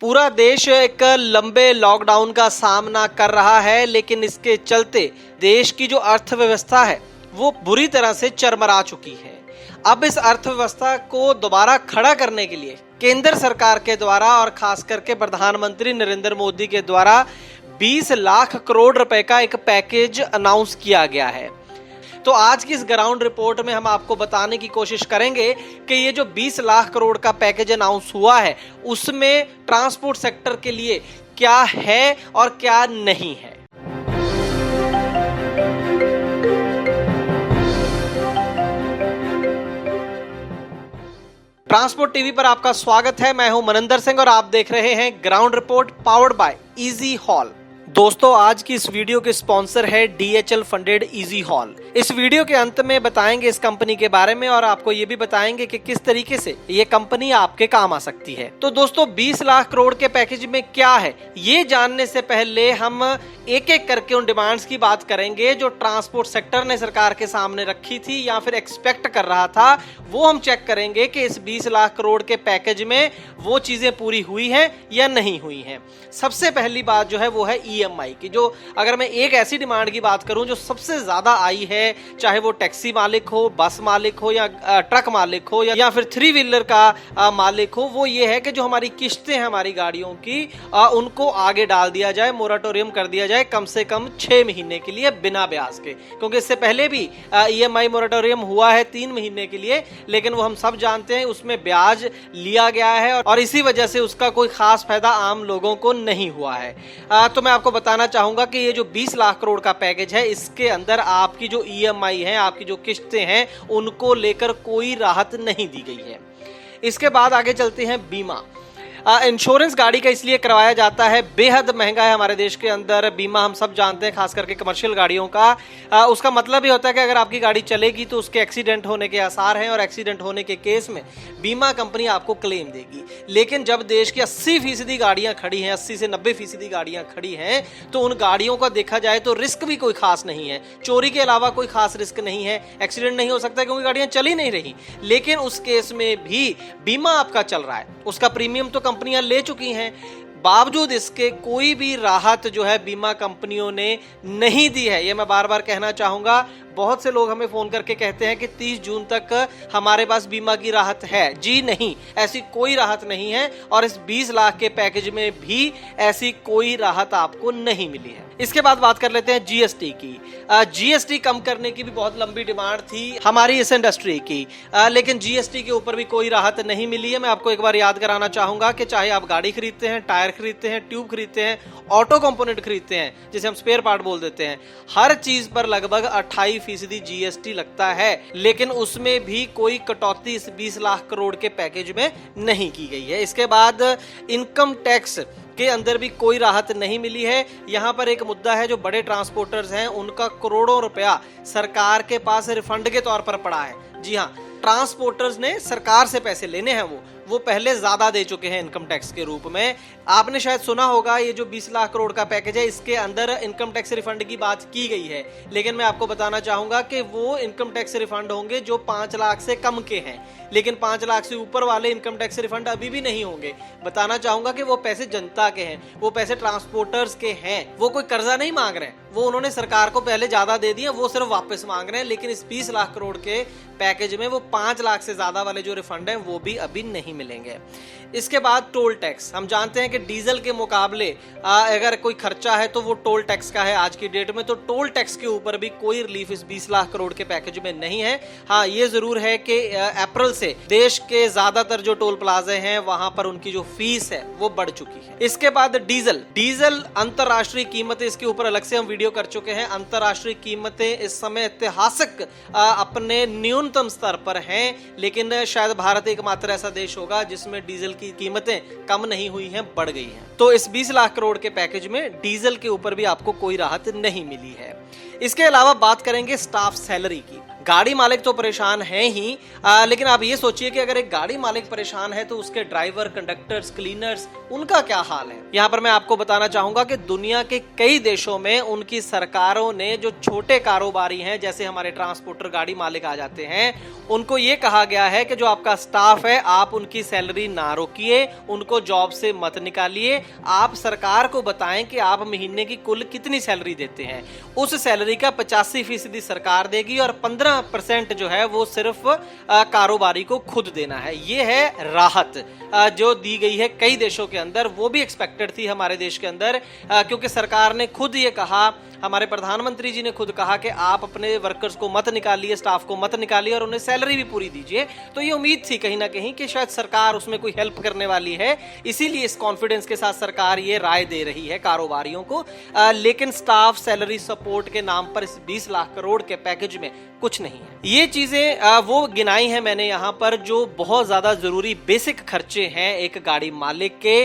पूरा देश एक लंबे लॉकडाउन का सामना कर रहा है, लेकिन इसके चलते देश की जो अर्थव्यवस्था है वो बुरी तरह से चरमरा चुकी है। अब इस अर्थव्यवस्था को दोबारा खड़ा करने के लिए केंद्र सरकार के द्वारा और खास करके प्रधानमंत्री नरेंद्र मोदी के द्वारा 20 लाख करोड़ रुपए का एक पैकेज अनाउंस किया गया है। तो आज की इस ग्राउंड रिपोर्ट में हम आपको बताने की कोशिश करेंगे कि ये जो 20 लाख करोड़ का पैकेज अनाउंस हुआ है उसमें ट्रांसपोर्ट सेक्टर के लिए क्या है और क्या नहीं है। ट्रांसपोर्ट टीवी पर आपका स्वागत है। मैं हूं मनिंदर सिंह और आप देख रहे हैं ground report powered by easy hall. दोस्तों, आज की इस वीडियो के स्पॉन्सर है DHL फंडेड इजी हॉल। इस वीडियो के अंत में बताएंगे इस कंपनी के बारे में और आपको ये भी बताएंगे कि किस तरीके से ये कंपनी आपके काम आ सकती है। तो दोस्तों, 20 लाख करोड़ के पैकेज में क्या है ये जानने से पहले हम एक एक करके उन डिमांड्स की बात करेंगे जो ट्रांसपोर्ट सेक्टर ने सरकार के सामने रखी थी या फिर एक्सपेक्ट कर रहा था। वो हम चेक करेंगे कि इस 20 लाख करोड़ के पैकेज में वो चीजें पूरी हुई हैं या नहीं हुई हैं। सबसे पहली बात जो है वो है EMI की। जो अगर मैं एक ऐसी डिमांड की बात करूं जो सबसे ज्यादा आई है, चाहे वो टैक्सी मालिक हो, बस मालिक हो या ट्रक मालिक हो या फिर 3 व्हीलर का मालिक हो, वो ये है कि जो हमारी किस्तें हैं हमारी गाड़ियों की उनको आगे डाल दिया जाए, मोराटोरियम कर दिया जाए कम से कम 6 महीने के लिए बिना ब्याज के। क्योंकि इससे पहले भी EMI मोराटोरियम हुआ है 3 महीने के लिए, लेकिन वो हम सब जानते हैं उसमें ब्याज लिया गया है और इसी वजह से उसका कोई खास फायदा आम लोगों को नहीं हुआ है। तो मैं आपको बताना चाहूंगा कि ये जो 20 लाख करोड़ का पैकेज है इसके अंदर आपकी जो EMI है, आपकी जो किस्तें हैं, उनको लेकर कोई राहत नहीं दी गई है। इसके बाद आगे चलते हैं बीमा। इंश्योरेंस गाड़ी का इसलिए करवाया जाता है, बेहद महंगा है हमारे देश के अंदर बीमा, हम सब जानते हैं, खास करके कमर्शियल गाड़ियों का। उसका मतलब ये होता है कि अगर आपकी गाड़ी चलेगी तो उसके एक्सीडेंट होने के आसार हैं और एक्सीडेंट होने के केस में बीमा कंपनी आपको क्लेम देगी। लेकिन जब देश की 80% गाड़ियां खड़ी हैं, 80 से 90% गाड़ियां खड़ी हैं, तो उन गाड़ियों का देखा जाए तो रिस्क भी कोई खास नहीं है। चोरी के अलावा कोई खास रिस्क नहीं है, एक्सीडेंट नहीं हो सकता क्योंकि गाड़ियां चल ही नहीं रही। लेकिन उस केस में भी बीमा आपका चल रहा है, उसका प्रीमियम तो कंपनियां ले चुकी हैं, बावजूद इसके कोई भी राहत जो है बीमा कंपनियों ने नहीं दी है। ये मैं बार बार कहना चाहूंगा। बहुत से लोग हमें फोन करके कहते हैं कि 30 जून तक हमारे पास बीमा की राहत है। जी नहीं, ऐसी कोई राहत नहीं है और इस 20 लाख के पैकेज में भी ऐसी कोई राहत आपको नहीं मिली है। इसके बाद बात कर लेते हैं GST की। GST कम करने की भी बहुत लंबी डिमांड थी हमारी इस इंडस्ट्री की, लेकिन GST के ऊपर भी कोई राहत नहीं मिली है। मैं आपको एक बार याद कराना चाहूंगा कि चाहे आप गाड़ी खरीदते हैं, टायर खरीदते हैं, ट्यूब खरीदते हैं, ऑटो कंपोनेंट खरीदते हैं जिसे हम स्पेयर पार्ट बोल देते हैं, हर चीज पर लगभग 28% GST लगता है। लेकिन उसमें भी कोई कटौती इस 20 लाख करोड़ के पैकेज में नहीं की गई है। इसके बाद इनकम टैक्स के अंदर भी कोई राहत नहीं मिली है। यहाँ पर एक मुद्दा है, जो बड़े ट्रांसपोर्टर्स हैं उनका करोड़ों रुपया सरकार के पास रिफंड के तौर पर पड़ा है। जी हाँ, ट्रांसपोर्टर्स ने सरकार से पैसे लेने हैं, वो पहले ज्यादा दे चुके हैं इनकम टैक्स के रूप में। आपने शायद सुना होगा ये जो 20 लाख करोड़ का पैकेज है इसके अंदर इनकम टैक्स रिफंड की बात की गई है, लेकिन मैं आपको बताना चाहूंगा कि वो इनकम टैक्स रिफंड होंगे जो 5 लाख से कम के हैं, लेकिन 5 लाख से ऊपर वाले इनकम टैक्स रिफंड अभी भी नहीं होंगे। बताना चाहूंगा कि वो पैसे जनता के हैं, वो पैसे ट्रांसपोर्टर्स के हैं। वो कोई कर्जा नहीं मांग रहे हैं, वो उन्होंने सरकार को पहले ज्यादा दे दिया, वो सिर्फ वापस मांग रहे हैं। लेकिन इस 20 लाख करोड़ के पैकेज में वो 5 लाख से ज्यादा वाले जो रिफंड हैं वो भी अभी नहीं मिलेंगे। इसके बाद टोल टैक्स। हम जानते हैं कि डीजल के मुकाबले अगर कोई खर्चा है तो वो टोल टैक्स का है आज की डेट में। तो टोल टैक्स के ऊपर भी कोई रिलीफ इस 20 लाख करोड़ के पैकेज में नहीं है। हाँ, ये जरूर है कि अप्रैल से देश के ज्यादातर जो टोल प्लाजे हैं वहां पर उनकी जो फीस है वो बढ़ चुकी है। इसके बाद डीजल अंतरराष्ट्रीय कीमतें, इसके ऊपर अलग से हम वीडियो कर चुके हैं। अंतरराष्ट्रीय कीमतें इस समय ऐतिहासिक अपने न्यूनतम स्तर पर हैं, लेकिन शायद भारत एकमात्र ऐसा देश होगा जिसमें डीजल की कीमतें कम नहीं हुई हैं, बढ़ गई हैं। तो इस 20 लाख करोड़ के पैकेज में डीजल के ऊपर भी आपको कोई राहत नहीं मिली है। इसके अलावा बात करेंगे स्टाफ सैलरी की। गाड़ी मालिक तो परेशान हैं ही, लेकिन आप ये सोचिए कि अगर एक गाड़ी मालिक परेशान है तो उसके ड्राइवर, कंडक्टर्स, क्लीनर्स, उनका क्या हाल है। यहाँ पर मैं आपको बताना चाहूंगा कि दुनिया के कई देशों में उनकी सरकारों ने जो छोटे कारोबारी हैं, जैसे हमारे ट्रांसपोर्टर, गाड़ी मालिक आ जाते हैं, उनको ये कहा गया है कि जो आपका स्टाफ है आप उनकी सैलरी ना रोकिए, उनको जॉब से मत निकालिए, आप सरकार को बताएं कि आप महीने की कुल कितनी सैलरी देते हैं। उस सैलरी का 85% सरकार देगी और 15% जो है वो सिर्फ कारोबारी को खुद देना है। ये है राहत जो दी गई है कई देशों के अंदर, वो भी एक्सपेक्टेड थी हमारे देश के अंदर, क्योंकि सरकार ने खुद ये कहा, हमारे प्रधानमंत्री जी ने खुद कहा कि आप अपने वर्कर्स को मत निकालिए, स्टाफ को मत निकालिए और उन्हें सैलरी भी पूरी दीजिए। तो ये उम्मीद थी कहीं ना कहीं कि शायद सरकार उसमें कोई हेल्प करने वाली है, इसीलिए इस कॉन्फिडेंस के साथ सरकार ये राय दे रही है कारोबारियों को। लेकिन स्टाफ सैलरी सपोर्ट के नाम पर इस 20 लाख करोड़ के पैकेज में कुछ नहीं है। ये चीजें वो गिनाई है मैंने यहाँ पर जो बहुत ज्यादा जरूरी बेसिक खर्चे हैं एक गाड़ी मालिक के।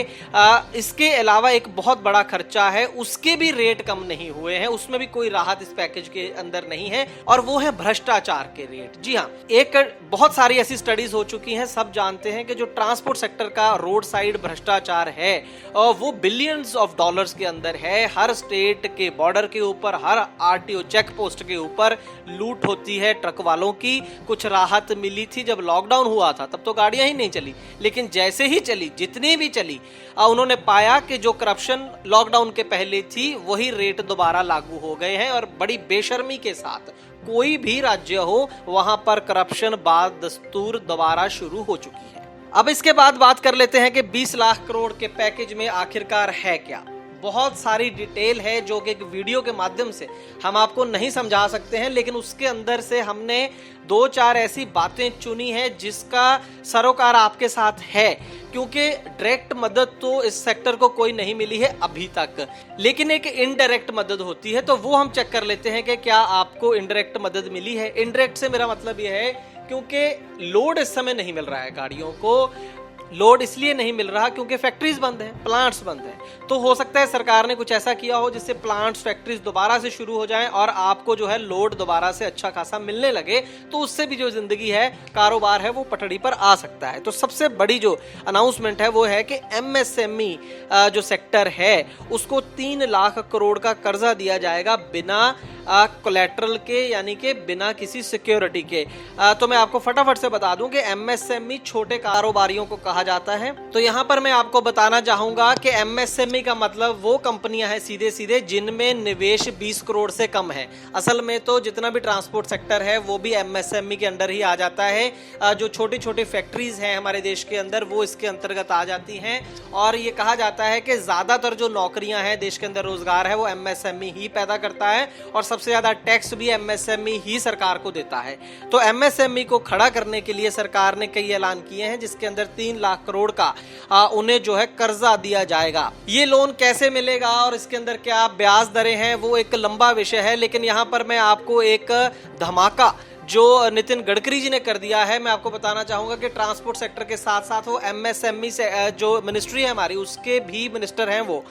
इसके अलावा एक बहुत बड़ा खर्चा है, उसके भी रेट कम नहीं हुए हैं, उसमें भी कोई राहत इस पैकेज के अंदर नहीं है, और वो है भ्रष्टाचार के रेट। जी हाँ, एक बहुत सारी ऐसी स्टडीज हो चुकी हैं, सब जानते हैं कि जो ट्रांसपोर्ट सेक्टर का रोड साइड भ्रष्टाचार है वो बिलियंस ऑफ डॉलर्स के अंदर है। हर स्टेट के बॉर्डर के ऊपर, हर आरटीओ चेक पोस्ट के ऊपर लूट होती है ट्रक वालों की। कुछ राहत मिली थी जब लॉकडाउन हुआ था, तब तो गाड़ियां ही नहीं चली, लेकिन जैसे ही चली, जितनी भी चली, उन्होंने पाया कि जो करप्शन लॉकडाउन के पहले थी वही रेट दोबारा लागू हो गए हैं, और बड़ी बेशर्मी के साथ कोई भी राज्य हो वहां पर करप्शन बाद दस्तूर दोबारा शुरू हो चुकी है। अब इसके बाद बात कर लेते हैं कि 20 लाख करोड़ के पैकेज में आखिरकार है क्या। बहुत सारी डिटेल है जो कि एक वीडियो के माध्यम से हम आपको नहीं समझा सकते हैं, लेकिन उसके अंदर से हमने 2-4 ऐसी बातें चुनी है जिसका सरोकार आपके साथ है, क्योंकि डायरेक्ट मदद तो इस सेक्टर को कोई नहीं मिली है अभी तक, लेकिन एक इनडायरेक्ट मदद होती है, तो वो हम चेक कर लेते हैं कि क्या आपको इनडायरेक्ट मदद मिली है। इनडायरेक्ट से मेरा मतलब यह है क्योंकि लोड इस समय नहीं मिल रहा है गाड़ियों को। लोड इसलिए नहीं मिल रहा क्योंकि फैक्ट्रीज बंद हैं, प्लांट्स बंद हैं। तो हो सकता है सरकार ने कुछ ऐसा किया हो जिससे प्लांट्स, फैक्ट्रीज दोबारा से शुरू हो जाएं और आपको जो है लोड दोबारा से अच्छा खासा मिलने लगे, तो उससे भी जो जिंदगी है, कारोबार है, वो पटड़ी पर आ सकता है। तो सबसे बड़ी जो अनाउंसमेंट है वो है कि एमएसएमई जो सेक्टर है उसको 3 लाख करोड़ का कर्जा दिया जाएगा बिना कोलैटरल के, यानी कि बिना किसी सिक्योरिटी के। तो मैं आपको फटाफट से बता दूं कि एमएसएमई छोटे कारोबारियों को कहा जाता है। तो यहाँ पर मैं आपको बताना चाहूंगा कि एमएसएमई का मतलब वो कंपनियां हैं सीधे सीधे जिनमें निवेश 20 करोड़ से कम है। असल में तो जितना भी ट्रांसपोर्ट सेक्टर है वो भी एमएसएमई के अंडर ही आ जाता है। जो छोटी छोटी फैक्ट्रीज हैं हमारे देश के अंदर वो इसके अंतर्गत आ जाती हैं, और ये कहा जाता है कि ज्यादातर जो नौकरियां हैं देश के अंदर, रोजगार है, वो एमएसएमई ही पैदा करता है, और सबसे ज्यादा टैक्स भी एमएसएमई ही सरकार को देता है। तो एमएसएमई को खड़ा करने के लिए सरकार ने कई ऐलान किए हैं, जिसके अंदर 3 लाख करोड़ का उन्हें जो है कर्जा दिया जाएगा। ये लोन कैसे मिलेगा और इसके अंदर क्या ब्याज दरें हैं वो एक लंबा विषय है, लेकिन यहां पर मैं आपको एक धमाका जो नितिन गडकरी जी ने कर दिया है मैं आपको बताना चाहूंगा कि ट्रांसपोर्ट सेक्टर के साथ साथ वो एमएसएमई से जो मिनिस्ट्री है हमारी, उसके भी मिनिस्टर हैं वो।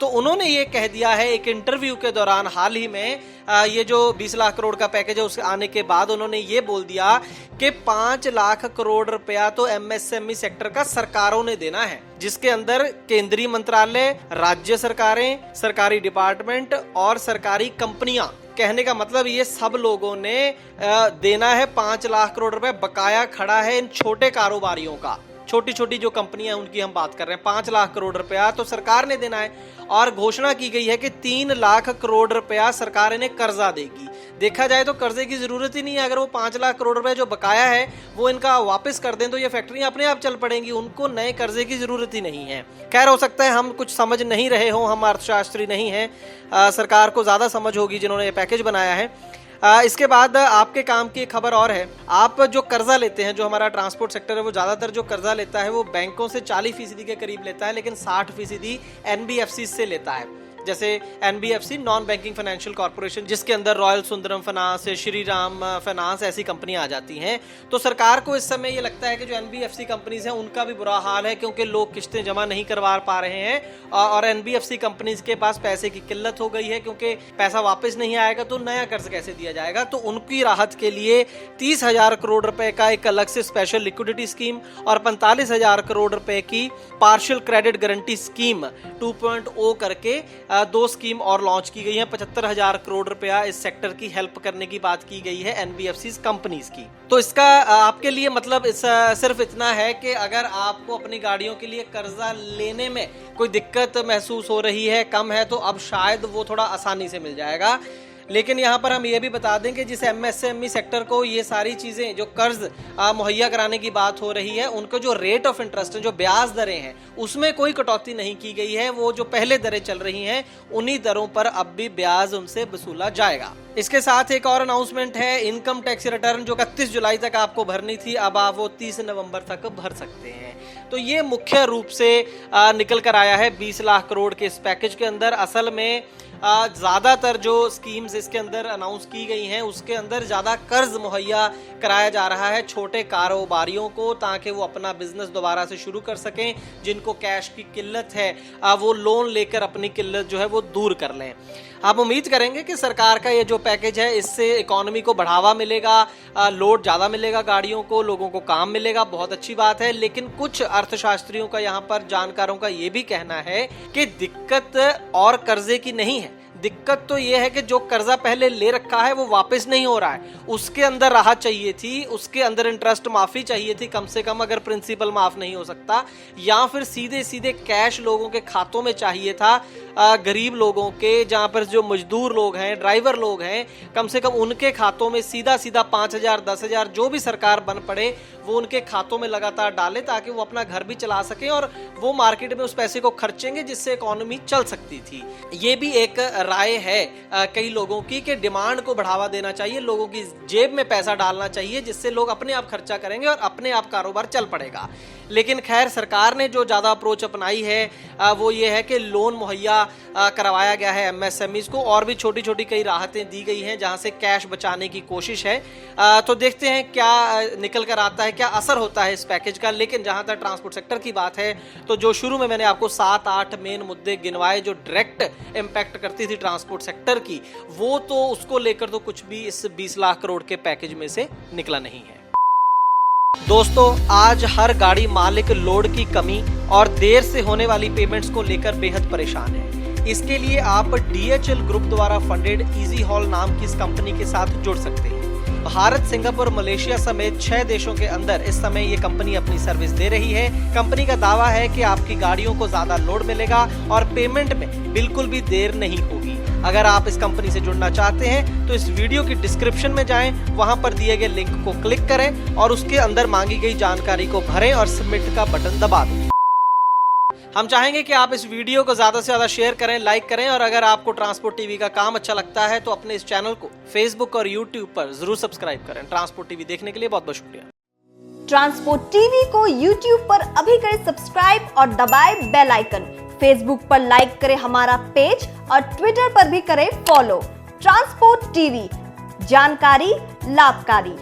तो उन्होंने ये कह दिया है एक इंटरव्यू के दौरान हाल ही में, ये जो 20 लाख करोड़ का पैकेज है उसके आने के बाद उन्होंने ये बोल दिया कि 5 लाख करोड़ रुपया तो एमएसएमई सेक्टर का सरकारों ने देना है, जिसके अंदर केंद्रीय मंत्रालय, राज्य सरकारें, सरकारी डिपार्टमेंट और सरकारी कंपनियां। कहने का मतलब ये सब लोगों ने देना है। 5 लाख करोड़ रुपए बकाया खड़ा है इन छोटे कारोबारियों का। छोटी छोटी जो कंपनियां उनकी हम बात कर रहे हैं, 5 लाख करोड़ रुपया तो सरकार ने देना है, और घोषणा की गई है कि 3 लाख करोड़ रुपया सरकार इन्हें कर्जा देगी। देखा जाए तो कर्जे की जरूरत ही नहीं है, अगर वो 5 लाख करोड़ रुपए जो बकाया है वो इनका वापस कर दें तो ये फैक्ट्रियां अपने आप चल पड़ेंगी, उनको नए कर्जे की जरूरत ही नहीं है। खैर, हो सकता है हम कुछ समझ नहीं रहे हो, हम अर्थशास्त्री नहीं हैं, सरकार को ज्यादा समझ होगी जिन्होंने ये पैकेज बनाया है। इसके बाद आपके काम की खबर और है, आप जो कर्जा लेते हैं, जो हमारा ट्रांसपोर्ट सेक्टर है वो ज्यादातर जो कर्जा लेता है वो बैंकों से 40% के करीब लेता है, लेकिन 60% एनबीएफसी से लेता है। जैसे NBFC non banking financial corporation, जिसके अंदर royal Sundaram finance, Shri Ram finance ऐसी कंपनियां आ जाती हैं। तो सरकार को इस समय ये लगता है कि जो एनबीएफसी कंपनीज हैं उनका भी बुरा हाल है, क्योंकि लोग किस्तें जमा नहीं करवा पा रहे हैं और एनबीएफसी कंपनीज के पास पैसे की किल्लत हो गई है, क्योंकि पैसा वापस नहीं आएगा तो नया कर्ज कैसे दिया जाएगा। तो उनकी राहत के लिए 30,000 करोड़ रुपए का एक अलग से स्पेशल लिक्विडिटी स्कीम और 45,000 करोड़ रुपए की पार्शियल क्रेडिट गारंटी स्कीम 2.0 करके 2 स्कीम और लॉन्च की गई है। 75,000 करोड़ रुपया इस सेक्टर की हेल्प करने की बात की गई है एनबीएफसी कंपनीज की। तो इसका आपके लिए मतलब सिर्फ इतना है कि अगर आपको अपनी गाड़ियों के लिए कर्जा लेने में कोई दिक्कत महसूस हो रही है, कम है, तो अब शायद वो थोड़ा आसानी से मिल जाएगा। लेकिन यहाँ पर हम ये भी बता दें कि जिस एमएसएमई सेक्टर को ये सारी चीज़ें जो कर्ज मुहैया कराने की बात हो रही है, उनको जो रेट ऑफ इंटरेस्ट है, जो ब्याज दरें हैं, उसमें कोई कटौती नहीं की गई है। वो जो पहले दरें चल रही हैं उन्हीं दरों पर अब भी ब्याज उनसे वसूला जाएगा। इसके साथ एक और अनाउंसमेंट है, इनकम टैक्स रिटर्न जो 31 जुलाई तक आपको भरनी थी, अब आप वो 30 नवंबर तक भर सकते हैं। तो ये मुख्य रूप से निकल कर आया है 20 लाख करोड़ के इस पैकेज के अंदर। असल में ज़्यादातर जो स्कीम्स इसके अंदर अनाउंस की गई हैं उसके अंदर ज़्यादा कर्ज मुहैया कराया जा रहा है छोटे कारोबारियों को, ताकि वो अपना बिजनेस दोबारा से शुरू कर सकें। जिनको कैश की किल्लत है वो लोन लेकर अपनी किल्लत जो है वो दूर कर लें। आप उम्मीद करेंगे कि सरकार का ये जो पैकेज है इससे इकोनॉमी को बढ़ावा मिलेगा, लोड ज़्यादा मिलेगा गाड़ियों को, लोगों को काम मिलेगा, बहुत अच्छी बात है। लेकिन कुछ अर्थशास्त्रियों का, यहाँ पर जानकारों का ये भी कहना है कि दिक्कत और कर्जे की नहीं है, दिक्कत तो ये है कि जो कर्जा पहले ले रखा है वो वापस नहीं हो रहा है, उसके अंदर राहत चाहिए थी, उसके अंदर इंटरेस्ट माफी चाहिए थी कम से कम, अगर प्रिंसिपल माफ नहीं हो सकता, या फिर सीधे सीधे कैश लोगों के खातों में चाहिए था। गरीब लोगों के, जहाँ पर जो मजदूर लोग हैं, ड्राइवर लोग हैं, कम से कम उनके खातों में सीधा सीधा 5,000 10,000 जो भी सरकार बन पड़े वो उनके खातों में लगातार डाले, ताकि वो अपना घर भी चला सकें और वो मार्केट में उस पैसे को खर्चेंगे जिससे इकोनॉमी चल सकती थी। ये भी एक राय है कई लोगों की कि डिमांड को बढ़ावा देना चाहिए, लोगों की जेब में पैसा डालना चाहिए, जिससे लोग अपने आप खर्चा करेंगे और अपने आप कारोबार चल पड़ेगा। लेकिन खैर, सरकार ने जो ज़्यादा अप्रोच अपनाई है वो ये है कि लोन मुहैया करवाया गया है एमएसएमईज को, और भी छोटी छोटी कई राहतें दी गई हैं जहां से कैश बचाने की कोशिश है। तो देखते हैं क्या निकल कर आता है, क्या असर होता है इस पैकेज का। लेकिन जहां तक ट्रांसपोर्ट सेक्टर की बात है, तो जो शुरू में मैंने आपको 7-8 मेन मुद्दे गिनवाए जो डायरेक्ट इम्पैक्ट करती थी ट्रांसपोर्ट सेक्टर की, वो तो उसको लेकर तो कुछ भी इस 20 लाख करोड़ के पैकेज में से निकला नहीं है। दोस्तों, आज हर गाड़ी मालिक लोड की कमी और देर से होने वाली पेमेंट्स को लेकर बेहद परेशान है। इसके लिए आप डीएचएल ग्रुप द्वारा फंडेड इजी हॉल नाम की इस कंपनी के साथ जुड़ सकते हैं। भारत, सिंगापुर, मलेशिया समेत 6 देशों के अंदर इस समय ये कंपनी अपनी सर्विस दे रही है। कंपनी का दावा है कि आपकी गाड़ियों को ज्यादा लोड मिलेगा और पेमेंट में बिल्कुल भी देर नहीं होगी। अगर आप इस कंपनी से जुड़ना चाहते हैं तो इस वीडियो की डिस्क्रिप्शन में जाएं, वहां पर दिए गए लिंक को क्लिक करें और उसके अंदर मांगी गई जानकारी को भरें और सबमिट का बटन दबा दें। हम चाहेंगे कि आप इस वीडियो को ज्यादा से ज्यादा शेयर करें, लाइक करें, और अगर आपको ट्रांसपोर्ट टीवी का काम अच्छा लगता है तो अपने इस चैनल को फेसबुक और यूट्यूब पर जरूर सब्सक्राइब करें। ट्रांसपोर्ट टीवी देखने के लिए बहुत बहुत शुक्रिया। ट्रांसपोर्ट टीवी को यूट्यूब पर अभी करें सब्सक्राइब और दबाएं बेल आइकन। फेसबुक पर लाइक करें हमारा पेज और ट्विटर पर भी करें फॉलो। ट्रांसपोर्ट टीवी, जानकारी लाभकारी।